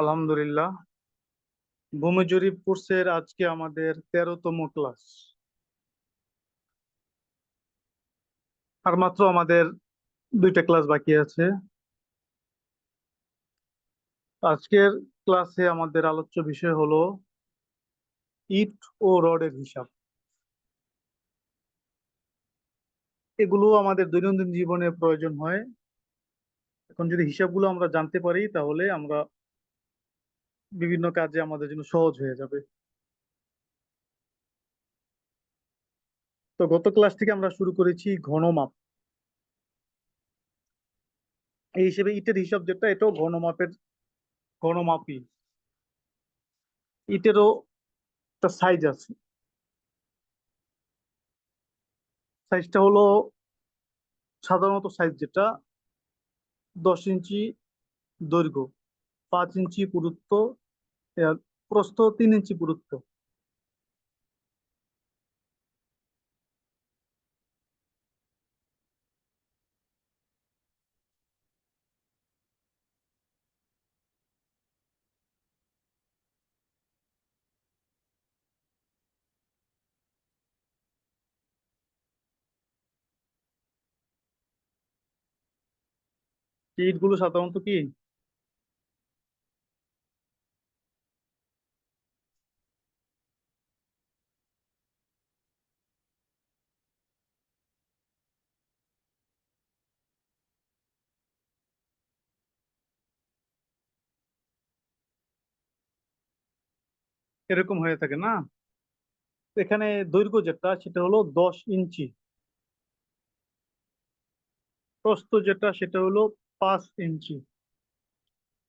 আলহামদুলিল্লাহ। ভূমি জরিপ কোর্সের আজকে আমাদের 13তম ক্লাস। আর মাত্র আমাদের দুইটা ক্লাস বাকি আছে। আজকের ক্লাসে আমাদের আলোচ্য বিষয় হলো ইট ও রডের হিসাব। এগুলো আমাদের দৈনন্দিন জীবনে প্রয়োজন হয়। এখন যদি হিসাবগুলো আমরা জানতে পারি তাহলে আমরা বিভিন্ন কাজে আমাদের জন্য সহজ হয়ে যাবে। তো গত ক্লাস থেকে আমরা শুরু করেছি ঘনমাপ। এই হিসেবে ইটের হিসাব যেটা, এটাও ঘনমাপই। ইটেরও একটা সাইজ আছে। সাইজটা হলো সাধারণত সাইজ যেটা 10 ইঞ্চি দৈর্ঘ্য, 5 ইঞ্চি পুরুত্ব, আহ, প্রস্থ 3 ইঞ্চি পুরুত্ব। ইট গুলো সাধারণত কি এরকম হয়ে থাকে না? এখানে দৈর্ঘ্য যেটা সেটা হলো 10 ইঞ্চি, প্রস্থ যেটা সেটা হলো 5 ইঞ্চি,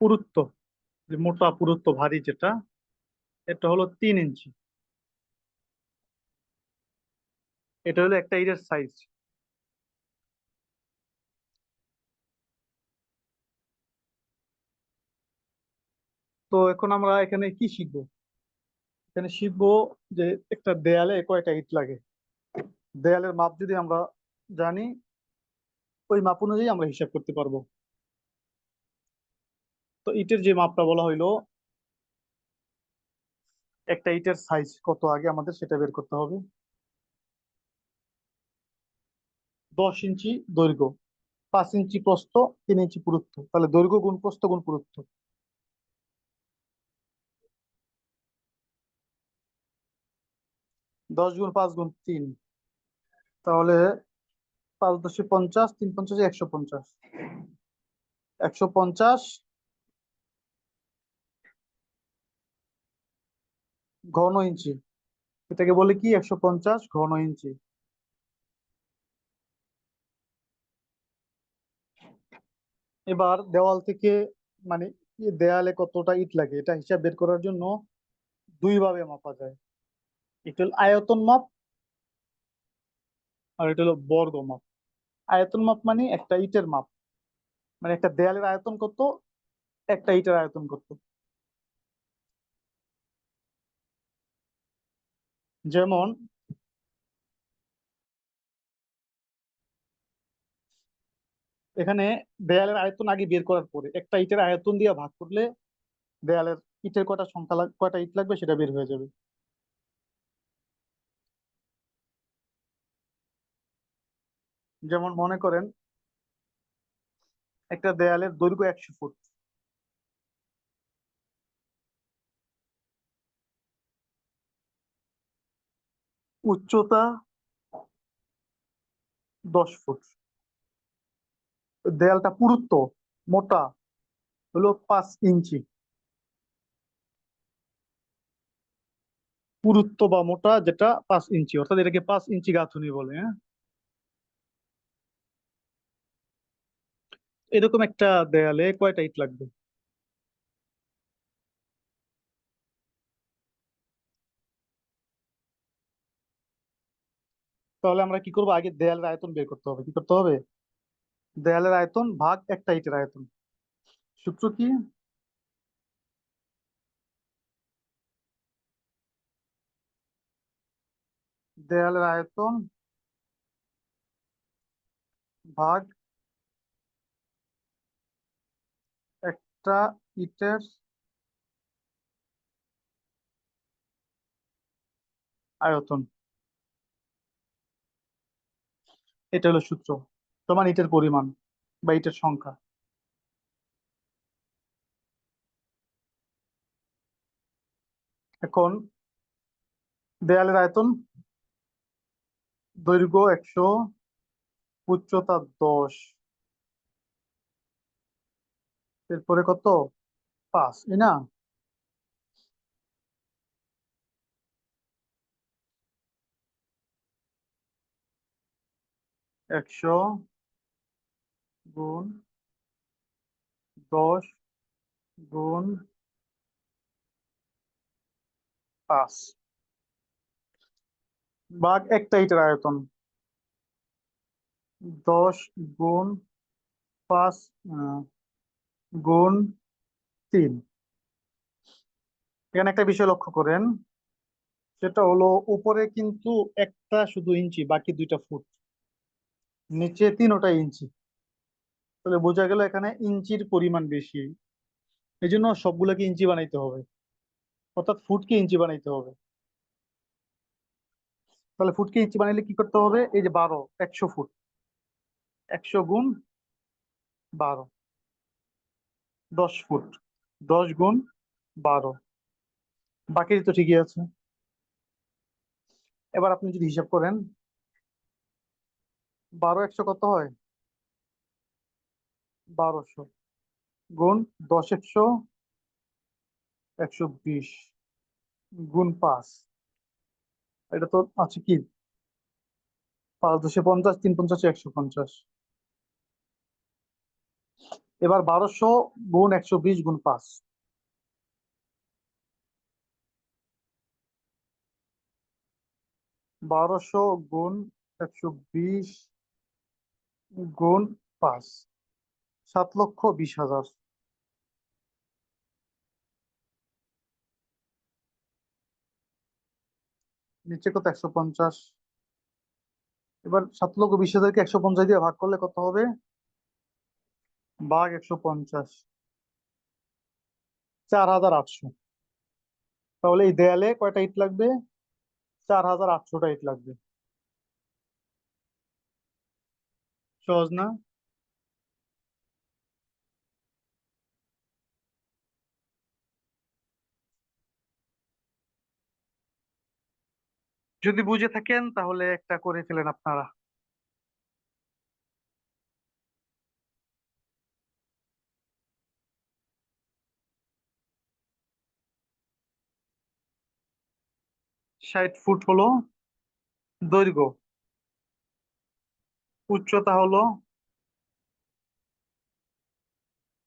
পুরুত্ব যে মোটা পুরুত্ব ভারী যেটা, এটা হলো 3 ইঞ্চি। এটা হলো একটা ইটের সাইজ। তো এখন আমরা এখানে কি শিখবো? এখানে শিখবো যে একটা দেয়ালে কয়টা ইট লাগে। দেয়ালের মাপ যদি আমরা জানি, ওই মাপ অনুযায়ী আমরা হিসাব করতে পারবো। তো ইটের যে মাপটা বলা হইলো, একটা ইটের সাইজ কত আগে আমাদের সেটা বের করতে হবে। 10 ইঞ্চি দৈর্ঘ্য, 5 ইঞ্চি প্রস্থ, 3 ইঞ্চি পুরুত্ব, তাহলে দৈর্ঘ্য গুণ প্রস্থ গুণ পুরুত্ব। 10 গুণ 5 গুণ 3, তাহলে 5×10 = 50, 3×50 = 150। 150 ঘন ইঞ্চি, এটাকে বলে কি 150 ঘন ইঞ্চি। এবার দেওয়াল থেকে, মানে দেয়ালে কতটা ইট লাগে এটা হিসাব বের করার জন্য দুই ভাবে মাপা যায়। এটা হলো আয়তন মাপ, আর এটা হলো বর্গ মাপ। আয়তন মাপ মানে একটা ইটের মাপ, মানে একটা দেয়ালের আয়তন কত, একটা ইটের আয়তন কত। যেমন এখানে দেয়ালের আয়তন আগে বের করার পরে একটা ইটের আয়তন দিয়ে ভাগ করলে দেয়ালের ইটের কয়টা সংখ্যা কয়টা ইট লাগবে সেটা বের হয়ে যাবে। যেমন মনে করেন একটা দেয়ালের দৈর্ঘ্য 100 ফুট, উচ্চতা 10 ফুট, দেয়ালটা পুরুত্ব মোটা হলো 5 ইঞ্চি। পুরুত্ব বা মোটা যেটা 5 ইঞ্চি, অর্থাৎ এটাকে 5 ইঞ্চি গাঁথুনি বলে, হ্যাঁ। এরকম একটা দেয়ালে কয়টা ইট লাগবে? তাহলে আমরা কি করবো, আগে দেয়ালের আয়তন বের করতে হবে। কি করতে হবে? দেয়ালের আয়তন ভাগ একটা ইটের আয়তন। সূত্র কি? দেয়ালের আয়তন ভাগ একটা ইটের আয়তন, এটা হলো সূত্র, সমান ইটের পরিমাণ বা ইটের সংখ্যা। এখন দেয়ালের আয়তন, দৈর্ঘ্য 100, উচ্চতা 10, এরপরে কত, 5, এই না? একশো গুণ 10 গুণ 5 ভাগ একটা ইটের আয়তন, 10 গুণ 5 গুণ 3। এখানে একটা বিষয় লক্ষ্য করেন, সেটা হলো উপরে কিন্তু একটা শুধু ইঞ্চি, বাকি দুইটা ফুট, নিচে তিনোটা ইঞ্চি। তাহলে বোঝা গেল এখানে ইঞ্চির পরিমাণ বেশি, এই জন্য সবগুলোকে ইঞ্চি বানাইতে হবে, অর্থাৎ ফুটকে ইঞ্চি বানাইতে হবে। তাহলে ফুটকে ইঞ্চি বানাইলে কি করতে হবে, এই যে 12, 100 ফুট, 100 গুণ 12, 10 ফুট, 10 গুণ 12, বাকি তো ঠিকই আছে। এবার আপনি যদি হিসাব করেন, 12 100 কত হয়, 1200, গুণ 10 100, 120, গুণ 5, এটা তো আছে কি, 5 10 50, 3 50 150। এবার 1200 গুণ 120 গুণ 5, 1200 গুণ 120 গুণ 5, 7,20,000। নিচে কত, 150। এবার 7,20,000-কে 150 দিয়ে ভাগ করলে কত হবে, ভাগ 150, 4,800। তাহলে এই দেয়ালে কয়টা ইট লাগবে, 4,800টা ইট লাগবে। সহজ না? যদি বুঝে থাকেন তাহলে একটা করে ফেলেন আপনারা। 60 ফুট হলো দৈর্ঘ্য, উচ্চতা হলো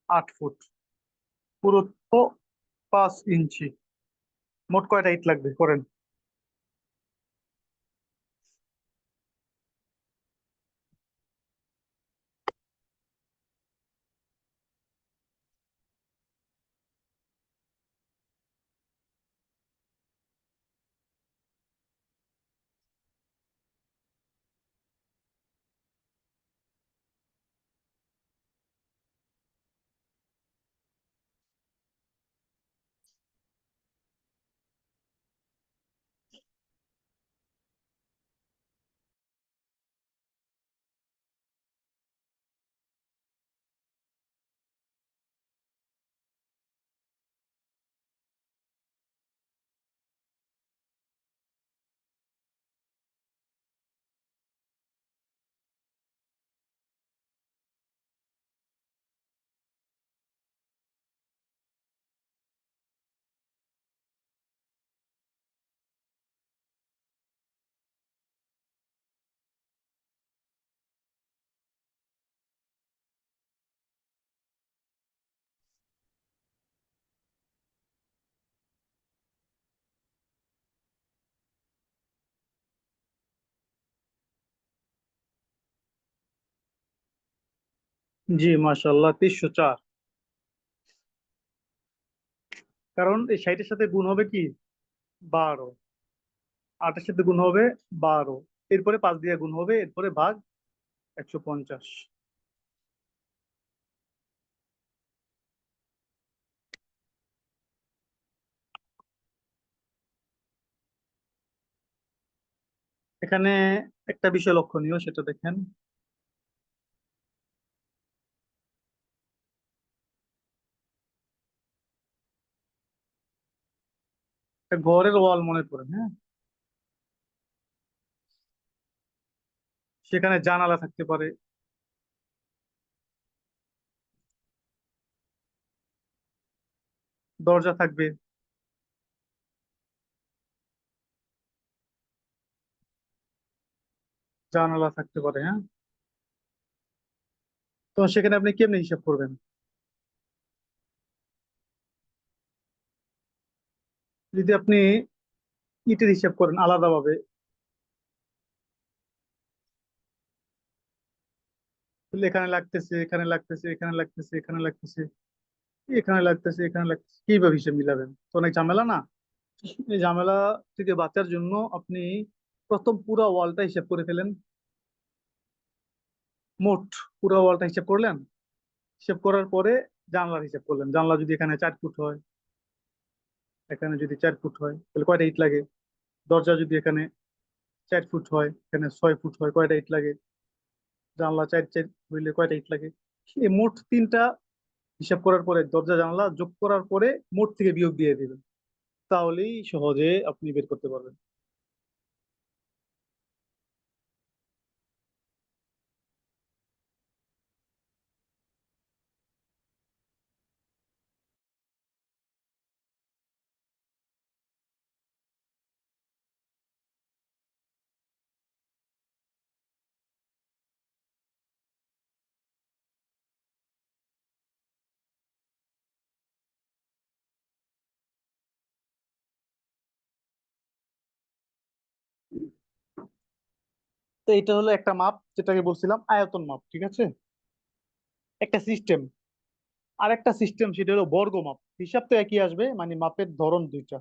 8 ফুট, পুরুত্ব 5 ইঞ্চি। মোট কয়টা ইট লাগবে করেন। জি মাশাল্লাহ, 304। কারণ এই 60-এর সাথে গুণ হবে কি, 12, 8-এর সাথে গুণ হবে 12, এরপরে 5 দিয়ে গুণ হবে, এরপরে ভাগ 150। এখানে একটা বিষয় লক্ষণীয়, সেটা দেখেন। একটা ঘরের ওয়াল মনে করেন, হ্যাঁ। সেখানে জানালা থাকতে পারে, দরজা থাকবে, জানালা থাকতে পারে, হ্যাঁ। তো সেখানে আপনি কেমনে হিসাব করবেন? যদি আপনি ইটের হিসাব করেন আলাদাভাবে, তাহলে এখানে লাগতেছে, এখানে লাগতেছে, এখানে লাগতেছে, এখানে লাগতেছে, এখানে লাগতেছে, এখানে লাগতেছে, কিভাবে হিসাব মিলাবেন? তো অনেক ঝামেলা না? এই ঝামেলা থেকে বাঁচার জন্য আপনি প্রথম পুরো ওয়ালটা হিসাব করে ফেলেন। মোট পুরো ওয়ালটা হিসাব করলেন। হিসাব করার পরে জানলার হিসাব করলেন। জানলা যদি এখানে 4 ফুট হয়, এখানে যদি 4 ফুট হয়, তাহলে কয়টা ইট লাগে? দরজা যদি এখানে 4 ফুট হয়, এখানে 6 ফুট হয়, কয়টা ইট লাগে? জানলা চার চার হইলে কয়টা ইট লাগে? এই মোট তিনটা হিসাব করার পরে দরজা জানলা যোগ করার পরে মোট থেকে বিয়োগ দিয়ে দিবেন। তাহলেই সহজে আপনি বের করতে পারবেন। তো এটা হলো একটা মাপ, যেটাকে বলছিলাম আয়তন মাপ, ঠিক আছে? একটা সিস্টেম। আর একটা সিস্টেম, সেটা হলো বর্গ মাপ। হিসাব তো একই আসবে, মানে মাপের ধরন দুইটা।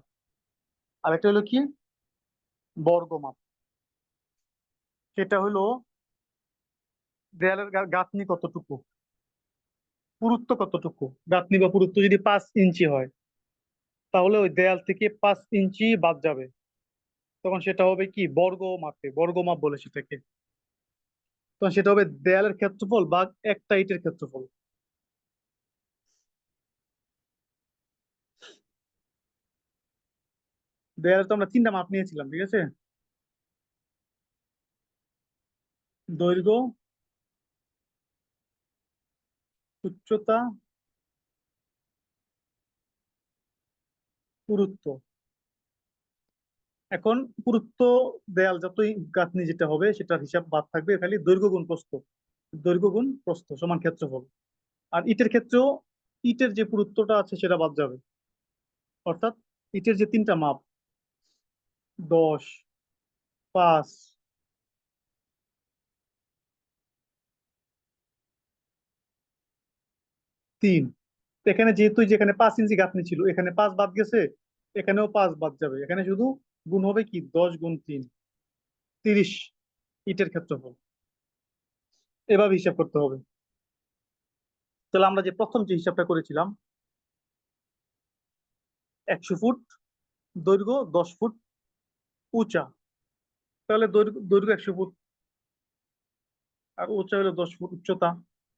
আর একটা হলো কি? বর্গ মাপ। সেটা হলো দেয়ালের গাঁথনি কতটুকু, পুরুত্ব কতটুকু। গাঁথনি বা পুরুত্ব যদি 5 ইঞ্চি হয়, তাহলে ওই দেয়াল থেকে 5 ইঞ্চি বাদ যাবে। তখন সেটা হবে কি? বর্গ মাপে, বর্গ মাপ বলে সেটাকে। তখন সেটা হবে দেয়ালের ক্ষেত্রফল বা একটা ইটের ক্ষেত্রফল। দেয়ালে তো আমরা 3টা মাপ নিয়েছিলাম, ঠিক আছে? দৈর্ঘ্য, উচ্চতা, পুরুত্ব। এখন পুরুত্ব, দেয়াল যতই গাঁথনি যেটা হবে সেটার হিসাব বাদ থাকবে, খালি দৈর্ঘ্য গুণ প্রস্থ। দৈর্ঘ্য গুণ প্রস্থ সমান ক্ষেত্রফল। আর ইটের ক্ষেত্রেও ইটের যে পুরুত্বটা আছে সেটা বাদ যাবে। অর্থাৎ ইটের যে 3টা মাপ, 10, 5, 3, এখানে যেহেতু যেখানে 5 ইঞ্চি গাঁথনি ছিল, এখানে 5 বাদ গেছে, এখানেও 5 বাদ যাবে। এখানে শুধু গুণ হবে কি? 10 গুণ 3, 30 ইটের ক্ষেত্রফল। এভাবে হিসাব করতে হবে। তাহলে আমরা যে প্রথম যে হিসাবটা করেছিলাম, 100 ফুট, দৈর্ঘ্য 10 ফুট, উঁচা। তাহলে দৈর্ঘ্য দৈর্ঘ্য 100 ফুট, আর উচ্চতা হলো 10 ফুট উচ্চতা।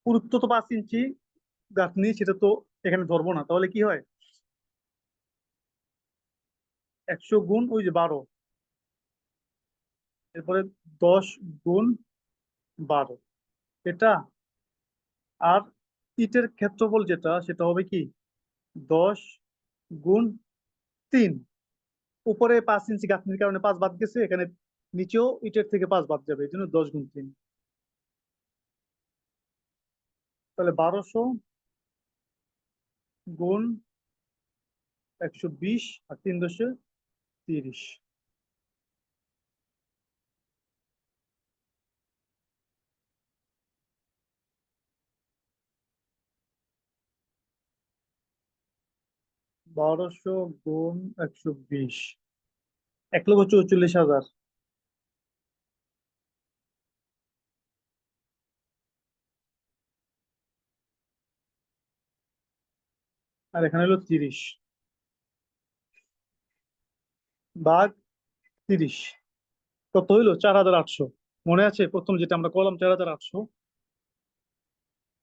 পুরুত্ব তো 5 ইঞ্চি গাঁথনি, সেটা তো এখানে ধরবো না। তাহলে কি হয়? 100 গুণ ওই যে 12, এরপরে 10 গুণ 12, এটা। আর ইটের ক্ষেত্রফল যেটা, সেটা হবে কি? 10 গুণ 3। উপরে 5 ইঞ্চি গাঁথনির কারণে 5 বাদ গেছে, এখানে নিচেও ইটের থেকে 5 বাদ যাবে, এই জন্য 10 গুণ 3। তাহলে 1200 গুণ 120, আর 3×30। 1200 গুণ 120, 1,44,000। আর এখানে হলো 30 ভাগ 30। কত হইলো? 4,800। মনে আছে প্রথম যেটা আমরা করলাম 4,800।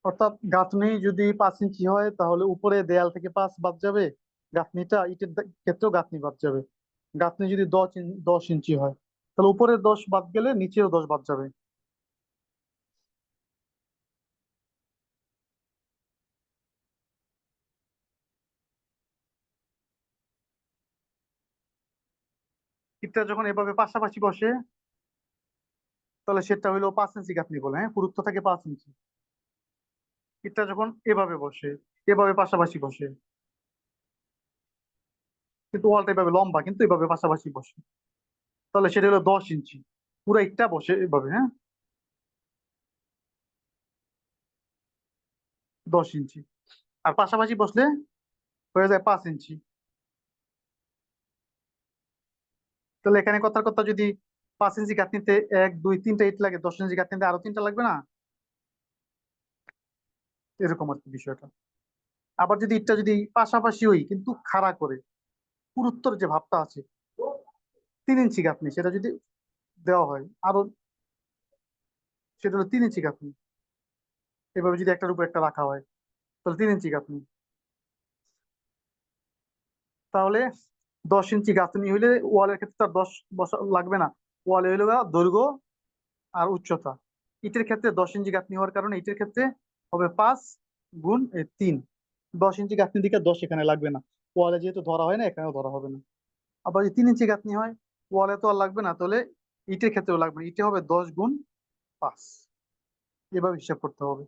অর্থাৎ গাঁথনি যদি 5 ইঞ্চি হয় তাহলে উপরে দেয়াল থেকে 5 বাদ যাবে, গাঁথনিটা ইটের ক্ষেত্রেও গাঁথনি বাদ যাবে। গাঁথনি যদি 10 ইঞ্চি হয় তাহলে উপরে 10 বাদ গেলে নিচেও 10 বাদ যাবে। ইটটা যখন এভাবে পাশাপাশি বসে তাহলে সেটা হইলো 5 ইঞ্চি গাঁথনি বলে, হ্যাঁ, পুরুত্ব থাকে 5 ইঞ্চি। ইটটা যখন এভাবে বসে, এভাবে পাশাপাশি বসে, কিন্তু ওয়ালটা এভাবে লম্বা কিন্তু এভাবে পাশাপাশি বসে, তাহলে সেটা হলো 10 ইঞ্চি। পুরো ইটটা বসে এভাবে, হ্যাঁ, 10 ইঞ্চি। আর পাশাপাশি বসলে হয়ে যায় 5 ইঞ্চি। তাহলে এখানে কথার কথা, যদি 5 ইঞ্চি গাঁথনিতে 1 2 3টা ইট লাগে, 10 ইঞ্চি গাঁথনিতে আরো 3টা লাগবে না? এরকম আর কি বিষয়টা। আবার যদি ইটটা যদি পাশাপাশি হই কিন্তু খাড়া করে, পুরুত্তর যে ভাবটা আছে, 3 ইঞ্চি গাঁথনি সেটা যদি দেওয়া হয় আরো, সেটা হলো 3 ইঞ্চি গাঁথনি। এভাবে যদি একটার উপর একটা রাখা হয় তাহলে 3 ইঞ্চি গাঁথনি। তাহলে 10 ইঞ্চি গাঁথনি হইলে ওয়ালের ক্ষেত্রে তার 10 বসা লাগবে না। ওয়ালে হইলো গা দৈর্ঘ্য আর উচ্চতা। ইটের ক্ষেত্রে 10 ইঞ্চি গাঁথনি হওয়ার কারণে ইটের ক্ষেত্রে হবে 5 গুণ 3। 10 ইঞ্চি গাঁথনি দিকে 10 এখানে লাগবে না, ওয়ালে যেহেতু ধরা হয় না এখানেও ধরা হবে না। আবার যদি 3 ইঞ্চি গাঁথনি হয়, ওয়ালে তো আর লাগবে না, তাহলে ইটের ক্ষেত্রেও লাগবে না, ইটে হবে 10 গুণ 5। এভাবে হিসাব করতে হবে।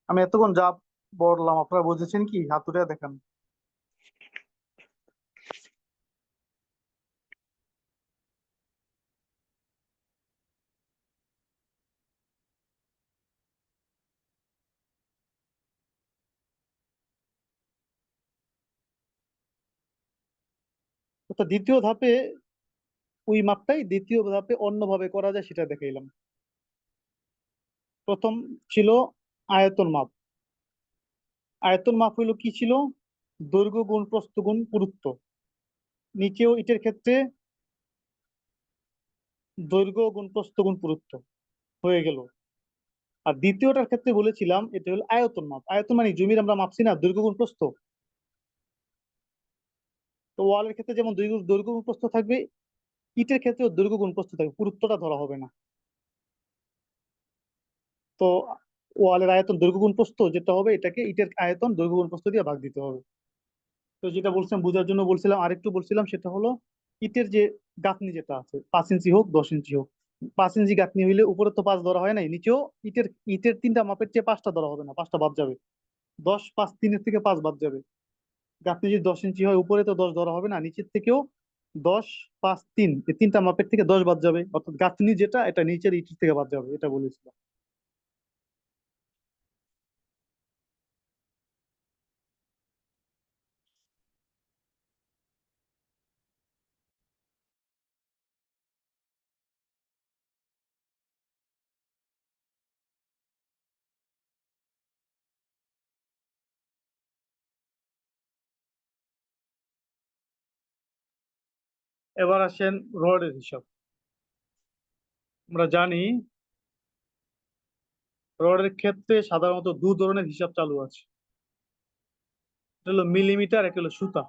আমি এতক্ষণ যা বললাম আপনারা বুঝেছেন কি? হাতুড়ে দেখান। তো দ্বিতীয় ধাপে ওই মাপটাই দ্বিতীয় ধাপে অন্যভাবে করা যায় সেটা দেখাইলাম। প্রথম ছিল আয়তন মাপ। আয়তন মাপ হইলো কি ছিল? দৈর্ঘ্য গুণ প্রস্থ গুণ পুরুত্ব। নিচেও ইটের ক্ষেত্রে দৈর্ঘ্য গুণ প্রস্থ গুণ পুরুত্ব হয়ে গেল। আর দ্বিতীয়টার ক্ষেত্রে বলেছিলাম এটা হলো আয়তন মাপ। আয়তন মানে জমির আমরা মাপছি না, দৈর্ঘ্য গুণ প্রস্থ। তো ওয়ালের ক্ষেত্রে যেমন দৈর্ঘ্য দৈর্ঘ্য গুণ প্রস্থ থাকবে, ইটের ক্ষেত্রেও দৈর্ঘ্য গুণ প্রস্থ থাকবে, পুরুত্বটা ধরা হবে না। তো ওয়ালের আয়তন দৈর্ঘ্য গুণ প্রস্থ যেটা হবে, এটাকে ইটের আয়তন দৈর্ঘ্য গুণ প্রস্থ দিয়ে ভাগ দিতে হবে। তো যেটা বলছিলাম বোঝার জন্য বলছিলাম, আরেকটু বলছিলাম, সেটা হলো ইটের যে গাঁথনি যেটা আছে, 5 ইঞ্চি হোক 10 ইঞ্চি হোক, 5 ইঞ্চি গাঁথনি হইলে উপরে তো 5 ধরা হয় নাই, নিচেও ইটের ইটের 3টা মাপের চেয়ে 5টা ধরা হবে না, 5টা বাদ যাবে। 10 5 3-এর থেকে 5 বাদ যাবে। গাঁথনি যদি 10 ইঞ্চি হয় উপরে তো 10 ধরা হবে না, নিচের থেকেও 10 5 3, এই 3টা মাপের থেকে 10 বাদ যাবে, অর্থাৎ গাঁথনি যেটা এটা নিচের ইটের থেকে বাদ যাবে, এটা বলেছিলাম। এবার আসেন রডের হিসাব। আমরা জানি রডের ক্ষেত্রে সাধারণত দু ধরনের হিসাব চালু আছে। একটা হলো মিলিমিটার, একটা হলো সুতা।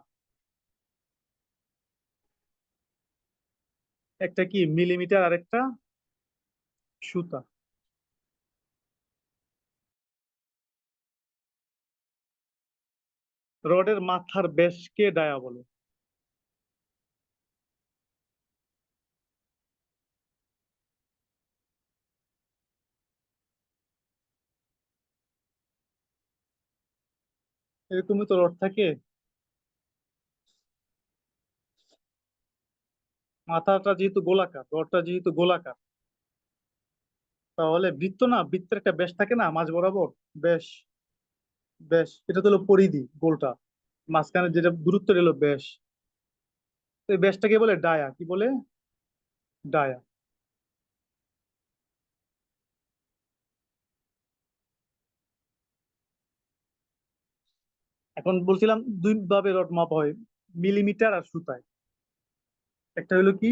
একটা কি মিলিমিটার আর একটা সুতা। রডের মাথার ব্যাসকে ডায়া বলে। এরকমই তো রড থাকে। মাথাটা যেহেতু গোলাকার, রডটা যেহেতু গোলাকার, তাহলে বৃত্ত না, বৃত্তের একটা ব্যাস থাকে না মাঝ বরাবর। ব্যাস, ব্যাস এটা তো হলো পরিধি গোলটা, মাঝখানে যেটা দূরত্ব হলো ব্যাস। তো এই ব্যাসটাকে বলে ডায়া। কি বলে? ডায়া। এখন বলছিলাম দুই ভাবে রড মাপা হয়, মিলিমিটার আর সুতায়। একটা হলো কি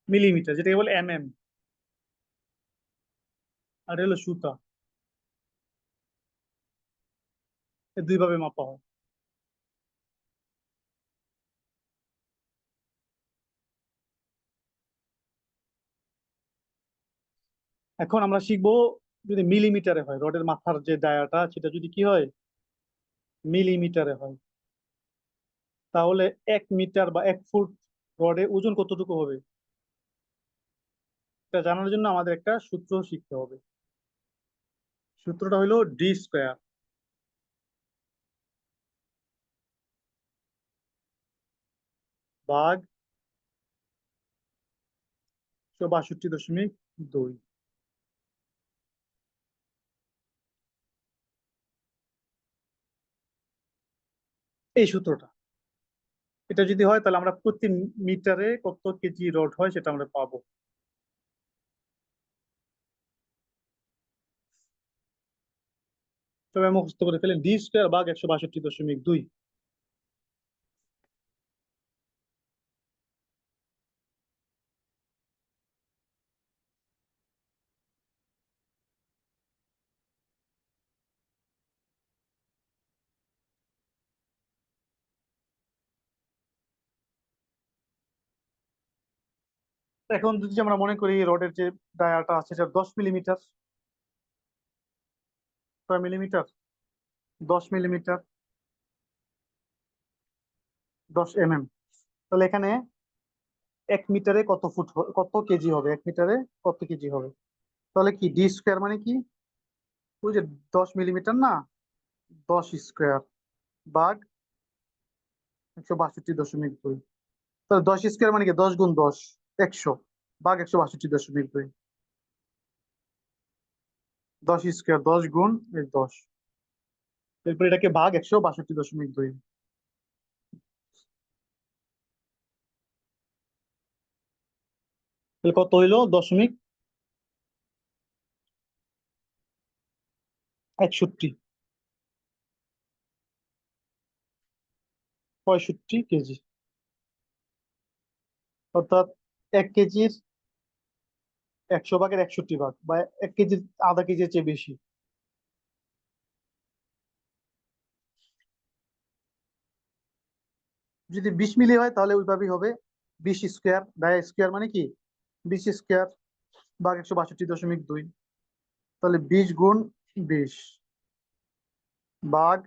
মিলিমিটার, যেটাকে বলে এমএম, আর হলো সুতা। এই দুই ভাবে মাপা হয়। এখন আমরা শিখবো যদি মিলিমিটারে হয়, রডের মাথার যে ডায়াটা সেটা যদি কি হয়, মিলিমিটারে হয়, তাহলে 1 মিটার বা 1 ফুট রডে ওজন কতটুকু হবে, এটা জানার জন্য আমাদের একটা সূত্র শিখতে হবে। সূত্রটা হলো ডি স্কোয়ার ভাগ 62.2। এই সূত্রটা, এটা যদি হয় তাহলে আমরা প্রতি মিটারে কত কেজি রড হয় সেটা আমরা পাবো। তবে মুখস্থ করে ফেলেন, ডি স্কোয়ার ভাগ 162.2। এখন যদি আমরা মনে করি রডের যে ডায়াটা আছে সেটা 10 মিলিমিটার, 6 মিলিমিটার, 10 মিলিমিটার, 10 এমএম, তাহলে এখানে 1 মিটারে কত ফুট কত কেজি হবে, 1 মিটারে কত কেজি হবে। তাহলে কি ডি স্কোয়ার মানে কি, ওই যে 10 মিলিমিটার না, 10 স্কোয়ার ভাগ 162.2। তাহলে 10 স্কোয়ার মানে কি 10 গুণ 10, 100 ভাগ 162.2। 10 স্কোয়ার 10 গুণ 10, এরপর এটাকে ভাগ 162.2। তাহলে কত হইলো, 0.61 65 কেজি, অর্থাৎ 1 কেজির 100 ভাগের 61 ভাগ, বা 1 কেজির আধা কেজির চেয়ে বেশি। যদি 20 মিলি হয় তাহলে ওইভাবেই হবে, 20 স্কোয়ার, ডায়া স্কোয়ার মানে কি 20 স্কোয়ার ভাগ 162.2। তাহলে 20 গুণ 20 ভাগ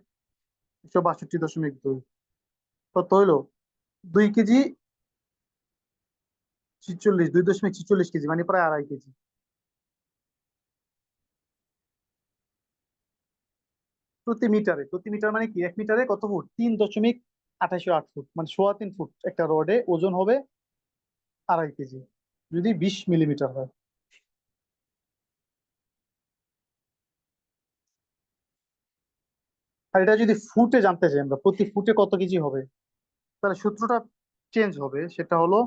162.2 কত হইলো, 2 কেজি 46, 2.46 কেজি, মানে প্রায় আড়াই কেজি। প্রতি মিটার মানে কি, 1 মিটারে কত ফুট, 3.28 ফুট, মানে 3.25 ফুট একটা রডে ওজন হবে আড়াই কেজি, যদি 20 মিলিমিটার হয়। আর এটা যদি ফুটে জানতে চাই আমরা, প্রতি ফুটে কত কেজি হবে, তাহলে সূত্রটা চেঞ্জ হবে, সেটা হলো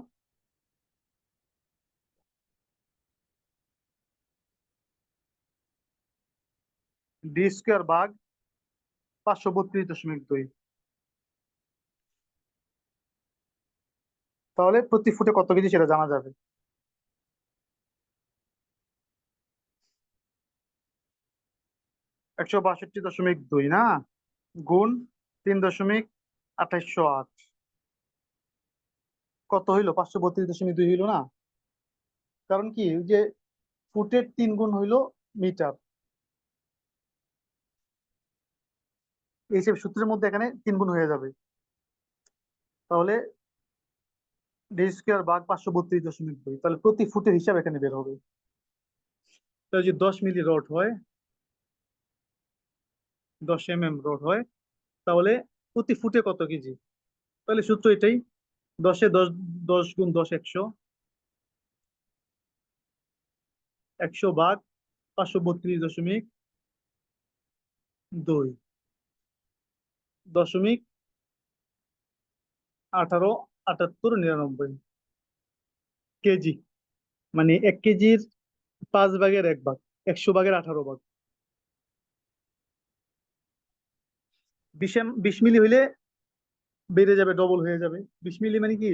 ডি স্কোয়ার ভাগ 532.2। তাহলে প্রতি ফুটে কত কেজি সেটা জানা যাবে। 162.2 না, গুণ 3.2808, কত হইলো, 532.2 হইলো না। কারণ কি, ওই যে ফুটের 3 গুণ হইলো মিটার, এই সব সূত্রের মধ্যে এখানে 3 গুণ হয়ে যাবে। তাহলে ডি স্কোয়ার ভাগ 532.2, তাহলে প্রতি ফুটের হিসাব এখানে বের হবে। তাহলে যদি 10 মিলি রড হয়, 10 এমএম রড হয়, তাহলে প্রতি ফুটে কত কেজি, তাহলে সূত্র এটাই, 10 এ 10, 10 গুণ 10 100, 100 ভাগ 532.2, 0.187899 কেজি, মানে 1 কেজির 5 ভাগের 1 ভাগ, 100 ভাগের 18 ভাগ। বিশ মিলি হইলে বেড়ে যাবে, ডবল হয়ে যাবে। 20 মিলি মানে কি?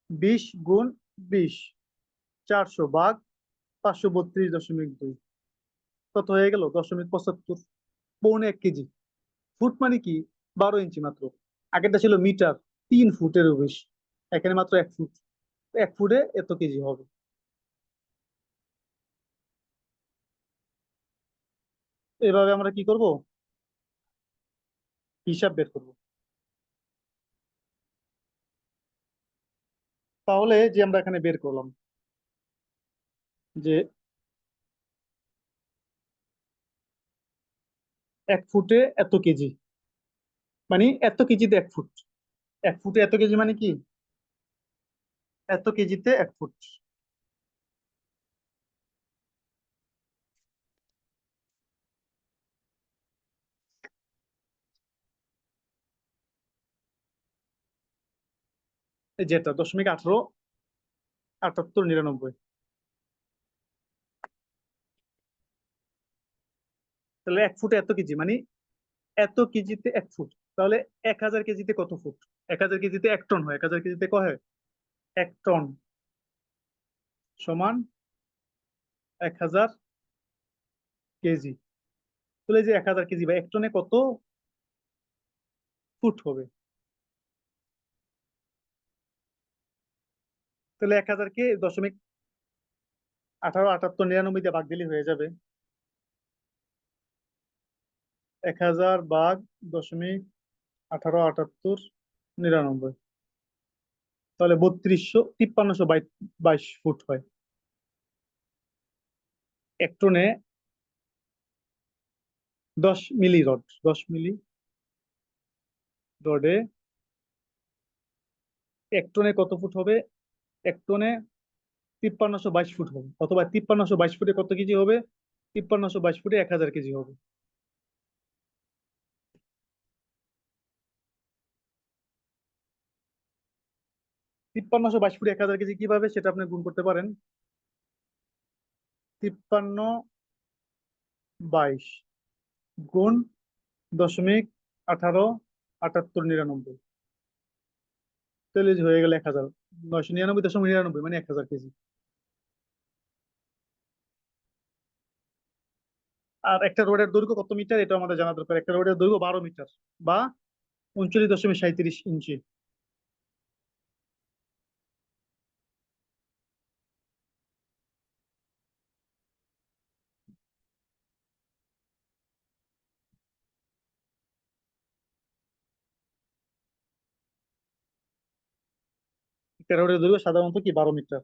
20 গুণ 20, 400 ভাগ 532.2। কত হয়ে গেল? 0.75, পৌনে 1 কেজি। ফুট মানে কি? 12 ইঞ্চি মাত্র। আগেরটা ছিল মিটার, 3 ফুটেরও বেশি। এখানে মাত্র 1 ফুট। 1 ফুটে এত কেজি হবে। এভাবে আমরা কি করব? হিসাব বের করব। তাহলে যে আমরা এখানে বের করলাম যে 1 ফুটে এত কেজি, মানে এত কেজিতে 1 ফুট। 1 ফুটে এত কেজি মানে কি? এত কেজিতে 1 ফুট। এই যেটা 0.18 78 99। তাহলে 1 ফুটে এত কেজি মানে এত কেজিতে 1 ফুট। তাহলে 1000 কেজিতে কত ফুট? 1000 কেজিতে 1 টন হয়। 1000 কেজিতে কয় হয়? 1 টন সমান 1000 কেজি। তাহলে এই যে 1000 কেজি বা 1 টনে কত ফুট হবে? তাহলে 1000-কে 0.18 78 99 দিয়ে ভাগ দিলে হয়ে যাবে 1000 ভাগ 0.18 78 99। তাহলে 32,5322 ফুট হয়। 1 টনে 10 মিলি রড, 10 মিলি রডে 1 টনে কত ফুট হবে? 1 টনে 5322 ফুট হবে, অথবা 5322 ফুটে কত কেজি হবে? 5322 ফুটে 1000 কেজি হবে। 5322 ফুটে 1000 কেজি কিভাবে, সেটা আপনি গুণ করতে পারেন। 5322 গুণ 0.18 78 99। তাহলে যে হয়ে গেল 1000, 999.99 মানে 1000 কেজি। আর একটা রোডের দৈর্ঘ্য কত মিটার, এটা আমাদের জানা দরকার। একটা রোডের দৈর্ঘ্য 12 মিটার বা 39.37 ইঞ্চি। একটা রোডের দৈর্ঘ্য সাধারণত কি 12 মিটার।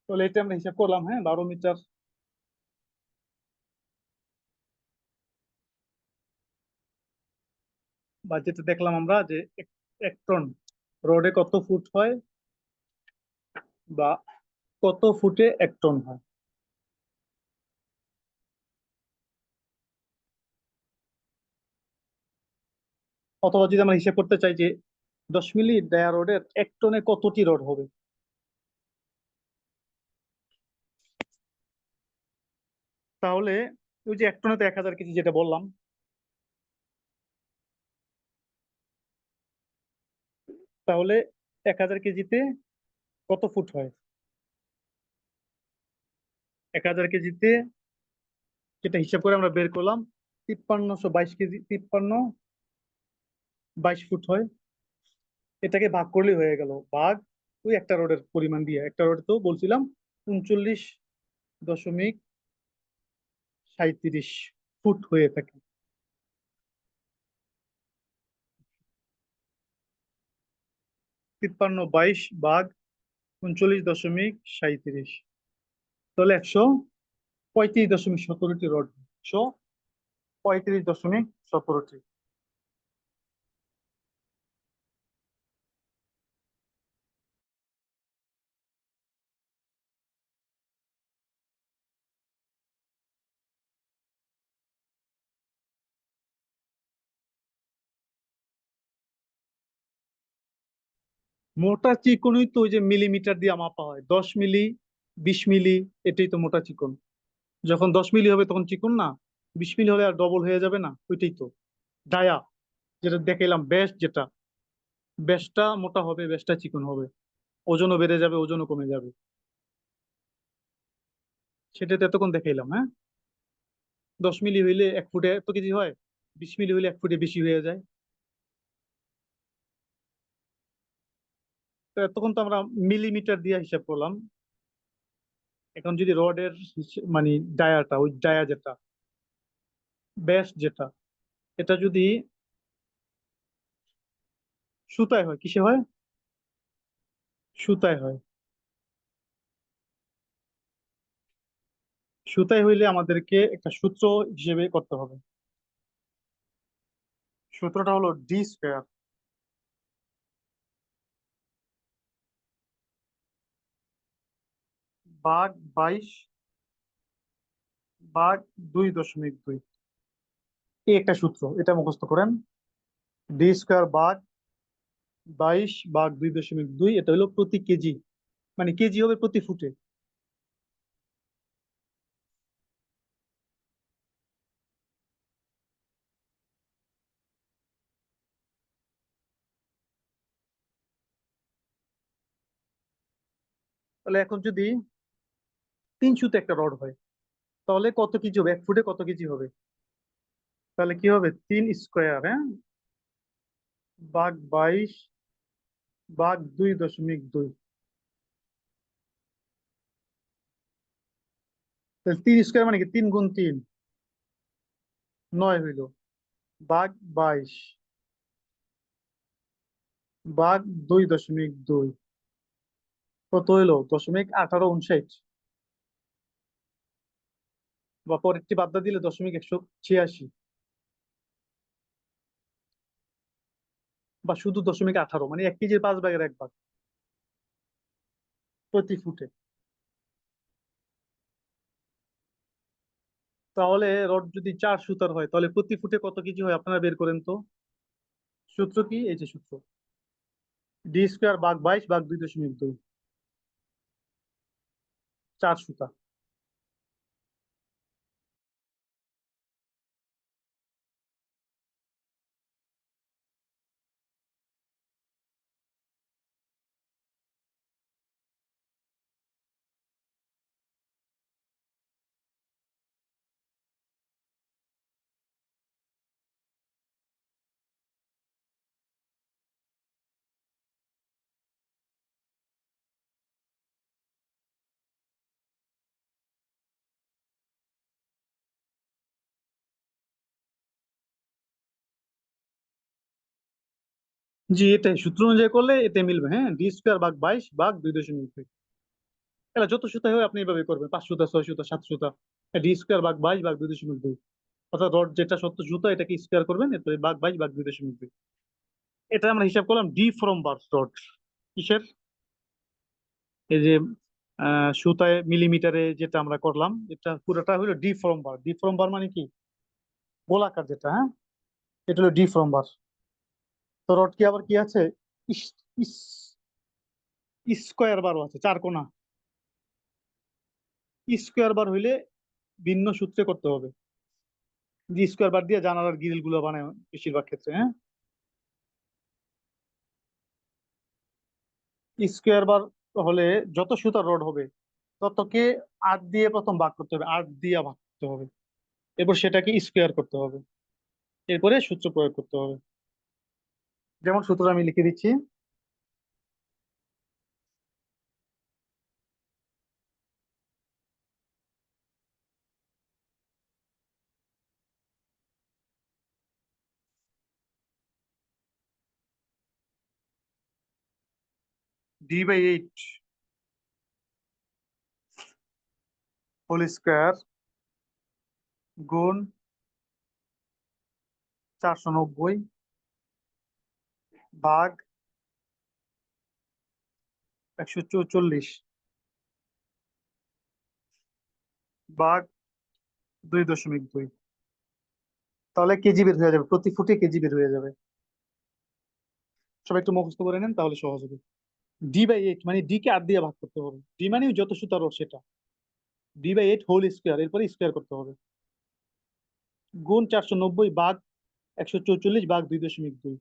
তাহলে এটা আমরা হিসাব করলাম, হ্যাঁ, 12 মিটার। বা যেটা দেখলাম আমরা যে 1 টন রোডে কত ফুট হয়, বা কত ফুটে 1 টন হয়। অথবা যদি আমরা হিসাব করতে চাই যে 10 মিলি ডায়া রোডের 1 টনে কতটি রড হবে, তাহলে ওই যে 1 টনে তো 1000 কেজি যেটা বললাম, তাহলে 1000 কেজিতে কত ফুট হয়? 1000 কেজিতে যেটা হিসাব করে আমরা বের করলাম, 5322 কেজি, 5322 ফুট হয়। এটাকে ভাগ করলেই হয়ে গেল, ভাগ ওই একটা রোডের পরিমাণ দিয়ে। একটা রোড তো বলছিলাম 39.37 ফুট হয়ে থাকে। 5322 ভাগ 39.37, তাহলে 135.17টি রড। 135.17টি। মোটা চিকনই তো ওই যে মিলিমিটার দিয়ে মাপা হয়, 10 মিলি, 20 মিলি, এটাই তো মোটা চিকন। যখন 10 মিলি হবে তখন চিকন না, 20 মিলি হলে আর ডবল হয়ে যাবে না, ওইটাই তো ডায়া, যেটা দেখাইলাম বেস্ট, যেটা বেশটা মোটা হবে, বেশটা চিকন হবে, ওজনও বেড়ে যাবে, ওজনও কমে যাবে। সেটাতে এতক্ষণ দেখাইলাম, হ্যাঁ। 10 মিলি হইলে 1 ফুটে এত কেজি হয়, 20 মিলি হইলে 1 ফুটে বেশি হয়ে যায়। তো এতক্ষণ তো আমরা মিলিমিটার দিয়ে হিসাব করলাম। এখন যদি রডের মানে ডায়াটা, ওই ডায়া যেটা বেস্ট যেটা, এটা যদি সুতায় হয়, কিসে হয়? সুতায় হয়। সুতায় হইলে আমাদেরকে একটা সূত্র হিসেবে করতে হবে। সূত্রটা হলো D² ভাগ 22 ভাগ 2.2। এই একটা সূত্র, এটা মুখস্থ করেন। D² ভাগ 22 ভাগ 2.2, এটা হলো প্রতি কেজি, মানে কেজি হবে প্রতি ফুটে। তাহলে এখন যদি 3 সুতে একটা রড হয়, তাহলে কত কেজি হবে, 1 ফুটে কত কেজি হবে? তাহলে কি হবে, 3², হ্যাঁ, ভাগ 22 ভাগ 2.2। তাহলে 3² মানে কি, 3 × 3 9 হইলো, ভাগ 22 ভাগ 2.2, কত হইলো, 0.1859। বা পরেরটি বাদ দিয়ে দিলে 0.186, বা শুধু 0.18, মানে 1 কেজির 5 ভাগের 1 ভাগ প্রতি ফুটে। তাহলে রড যদি 4 সুতার হয়, তাহলে প্রতি ফুটে কত কেজি হয় আপনারা বের করেন তো। সূত্র কি, এই যে সূত্র, D² ভাগ 22 ভাগ 2.2, 4 সুতা। জি, এটাই সূত্র অনুযায়ী করলে এতে মিলবে, হ্যাঁ, D² ভাগ 22 ভাগ 2.2। এটা যত সুতা হয় আপনি এইভাবে করবেন, 5 সুতা, 6 সুতা, 7 সুতা, D² ভাগ 22 ভাগ 2.2। অর্থাৎ রড যেটা 70 সুতা, এটাকে স্কোয়ার করবেন, এরপরে ভাগ 22 ভাগ 2.2। এটা আমরা হিসাব করলাম ডি ফ্রম বার রড। কিসের? এই যে সুতায় মিলিমিটারে যেটা আমরা করলাম, এটা পুরোটা হলো deformed bar. Deformed bar মানে কি, গোলাকার যেটা, হ্যাঁ, এটা হলো ডি ফ্রম বার। তো রড কি আবার কি আছে, ইস, ইস, স্কোয়ার বারও আছে, 4 কোণা। স্কোয়ার বার হইলে ভিন্ন সূত্রে করতে হবে। যে স্কোয়ার বার দিয়ে জানালার গ্রিল গুলো বানায় বেশিরভাগ ক্ষেত্রে, হ্যাঁ। স্কোয়ার বার হলে যত সুতার রড হবে ততকে 8 দিয়ে প্রথম ভাগ করতে হবে, 8 দিয়ে ভাগ করতে হবে, এরপর সেটাকে স্কোয়ার করতে হবে, এরপরে সূত্র প্রয়োগ করতে হবে। যেমন সূত্র আমি লিখে দিচ্ছি, D/8 হোল স্কোয়ার গুণ 490 ভাগ 144 ভাগ 2.2। তাহলে কেজি বের হয়ে যাবে, প্রতি ফুটে কেজি বের হয়ে যাবে। সবাই একটু মুখস্থ করে নেন, তাহলে সহজ হবে। D/8 মানে ডি কে 8 দিয়ে ভাগ করতে হবে, ডি মানে যত সুতা রড সেটা, D/8 হোল স্কোয়ার, এরপরে স্কোয়ার করতে হবে, গুণ 490 ভাগ 144 ভাগ 2.2।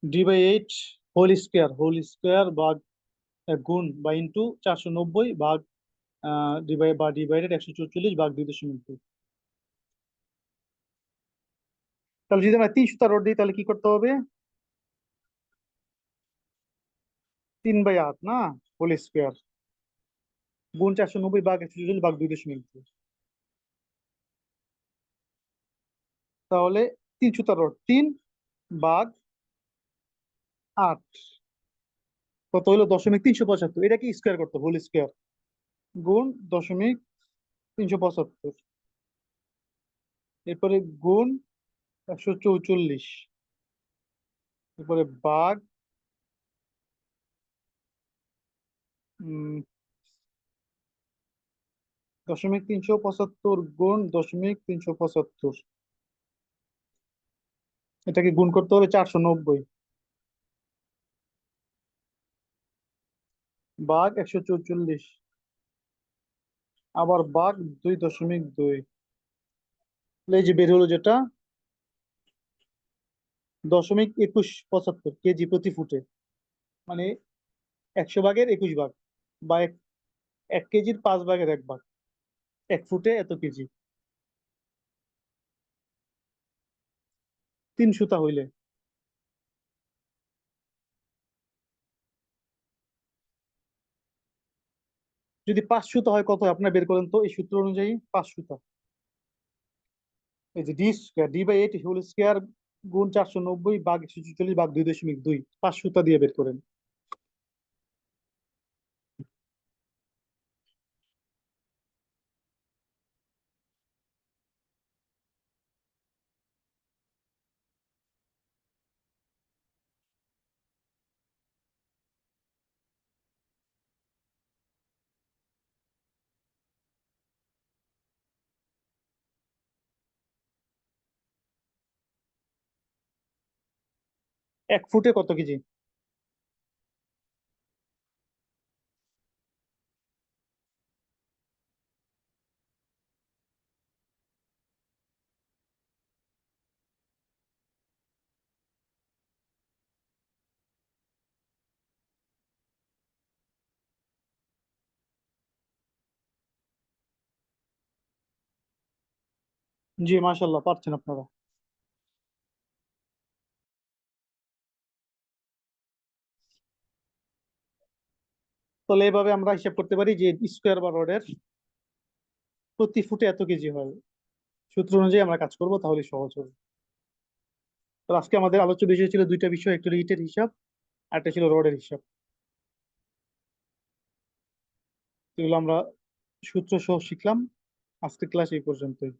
D/8 হোল স্কোয়ার ভাগ গুণ বা ইন্টু 490 ভাগ ডিভাইডেড 144 ভাগ 2.2। তাহলে যদি আমরা 3 সুতা রড দিই তাহলে কি করতে হবে? 3/8 না, হোল স্কোয়ার গুণ 490 ভাগ 144 ভাগ 2.2। তাহলে 3 সুতা রড 3/8 কত হলো? 0.375। এটা কি স্কোয়ার করতে হোল স্কোয়ার গুণ 0.375, এরপরে গুণ 144, এরপরে ভাগ 0.375 গুণ 0.375, এটাকে গুণ করতে হবে 490 ভাগ 144, আবার ভাগ 2.2। এই যে বের হলো যেটা 0.2175 কেজি প্রতি ফুটে, মানে 100 ভাগের 21 ভাগ, বা 1 কেজির 5 ভাগের 1 ভাগ, 1 ফুটে এত কেজি। 3 সুতা হইলে যদি 5 সুতা হয় কত হয় আপনার বের করেন তো এই সূত্র অনুযায়ী। 5 সুতা, এই যে D/8 হোল স্কোয়ার গুণ 490 ভাগ 144 ভাগ 2.2, 5 সুতা দিয়ে বের করেন। এক ফুটে কত কেজি? জি মাশাল্লাহ, পারছেন আপনারা। তাহলে এইভাবে আমরা হিসাব করতে পারি যে স্কোয়ার বা রডের প্রতি ফুটে এত কেজি হয়। সূত্র অনুযায়ী আমরা কাজ করব, তাহলে সহজ হবে। তো আজকে আমাদের আলোচ্য বিষয় ছিল দুইটা বিষয়, একটা ইটের হিসাব আর একটা ছিল রডের হিসাব। এগুলো আমরা সূত্র সহ শিখলাম। আজকে ক্লাস এই পর্যন্তই।